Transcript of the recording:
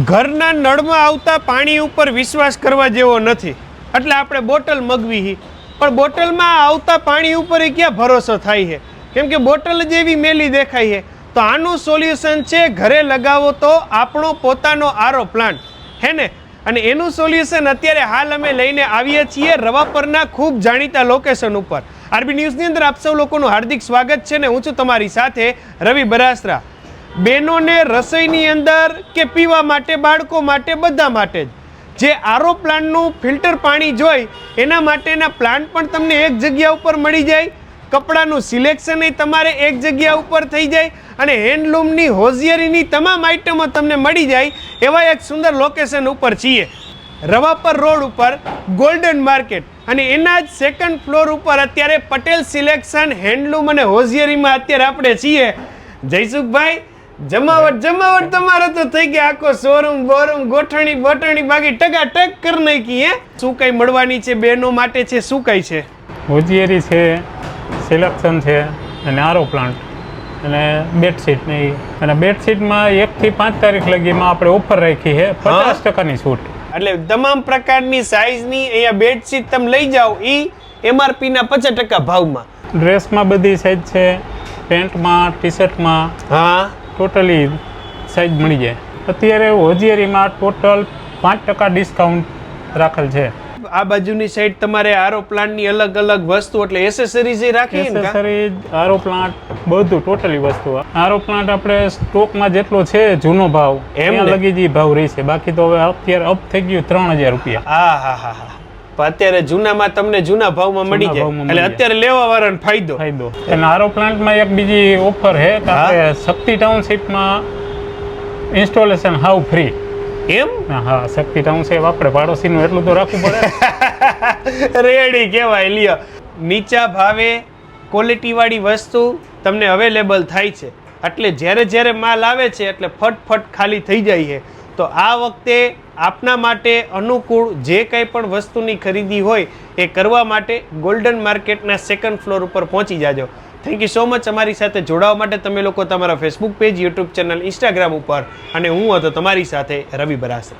ઘરના નળમાં આવતા પાણી ઉપર વિશ્વાસ કરવા જેવો નથી, એટલે આપણે બોટલ મગવી, પણ બોટલમાં આવતા પાણી ઉપર ક્યાં ભરોસો થાય છે, કેમ કે બોટલ જ એવી મેલી દેખાય છે. તો આનું સોલ્યુશન છે ઘરે લગાવો તો આપણો પોતાનો આરો પ્લાન્ટ હે ને. અને એનું સોલ્યુશન અત્યારે હાલ અમે લઈને આવીએ છીએ રવાપરના ખૂબ જાણીતા લોકેશન ઉપર. આરબી ન્યૂઝની અંદર આપ સૌ લોકોનું હાર્દિક સ્વાગત છે ને હું છું તમારી સાથે રવિ બરાસરા. બહેનોને રસોઈની અંદર કે પીવા માટે, બાળકો માટે, બધા માટે જ જે આરો પ્લાન્ટનું ફિલ્ટર પાણી જોઈ એના માટેના પ્લાન્ટ પણ તમને એક જગ્યા ઉપર મળી જાય, કપડાનું સિલેક્શન તમારે એક જગ્યા ઉપર થઈ જાય અને હેન્ડલૂમની હોશિયારીની તમામ આઇટમો તમને મળી જાય એવા એક સુંદર લોકેશન ઉપર છીએ, રવાપર રોડ ઉપર ગોલ્ડન માર્કેટ. અને એના જ સેકન્ડ ફ્લોર ઉપર અત્યારે પટેલ સિલેક્શન હેન્ડલૂમ અને હોશિયારીમાં અત્યારે આપણે છીએ. જયસુખભાઈ, જમાવટ તમારે તો થઈ ગયા, આખો શોરૂમ બોરૂમ ગોઠણી બોઠણી બાકી ટકાટક કરી નાખી. હે શું કઈ મળવાની છે બહેનો માટે છે, શું કઈ છે? હોજિયરી છે, સિલેક્શન છે અને આરો પ્લાન્ટ અને બેડશીટ ને. અને બેડશીટમાં 1 થી 5 તારીખ લગીમાં આપણે ઓફર રાખી છે 50% છૂટ. એટલે તમામ પ્રકારની સાઈઝની અહીંયા બેડશીટ તમે લઈ જાઓ એ MRP ના 50% ભાવમાં. ડ્રેસમાં બધી સાઈઝ છે, પેન્ટમાં, ટી શર્ટમાં, હા ટોટલી સાઈઝ મળી જાય. અત્યારે હોજિયરીમાં ટોટલ 5% ડિસ્કાઉન્ટ રાખેલ છે. આ બાજુની સાઈડ તમારે આરો પ્લાન્ટની અલગ અલગ વસ્તુ એટલે એસેસરીઝ રાખી છે. એસેસરીઝ, આરો પ્લાન્ટ બધું ટોટલી વસ્તુ. આરો પ્લાન્ટ આપણે સ્ટોકમાં જેટલો છે જૂનો ભાવ એમ લગી જ ભાવ રહેશે, બાકી તો હવે અત્યારે અપ થઈ ગયું 3000 રૂપિયા. હા હા હા હા. અત્યારે જૂનામાં તમને જૂના ભાવમાં મળી જાય એટલે અત્યારે લેવા વાળાને ફાયદો. અને આરો પ્લાન્ટમાં એક બીજી ઓફર છે કે આપણે શક્તિ ટાઉનશીપમાં ઇન્સ્ટોલેશન હાવ ફ્રી. એમ? હા, શક્તિ ટાઉનશીપ આપણે પાડોશીનું એટલું તો રાખવું પડે. રેડી કહેવાય. લ્યો, નીચા ભાવે ક્વોલિટીવાળી વસ્તુ તમને અવેલેબલ થાય છે, એટલે જ્યારે માલ આવે છે એટલે ફટફટ ખાલી થઈ જાય છે. તો આ વખતે આપના માટે અનુકૂળ જે કંઈ પણ વસ્તુની ખરીદી હોય એ કરવા માટે ગોલ્ડન માર્કેટના સેકન્ડ ફ્લોર ઉપર પહોંચી જાજો. થેન્ક યુ સો મચ અમારી સાથે જોડાવા માટે. તમે લોકો તમારા Facebook page, YouTube channel, Instagram ઉપર, અને હું હતો તમારી સાથે રવિ બરાસરા.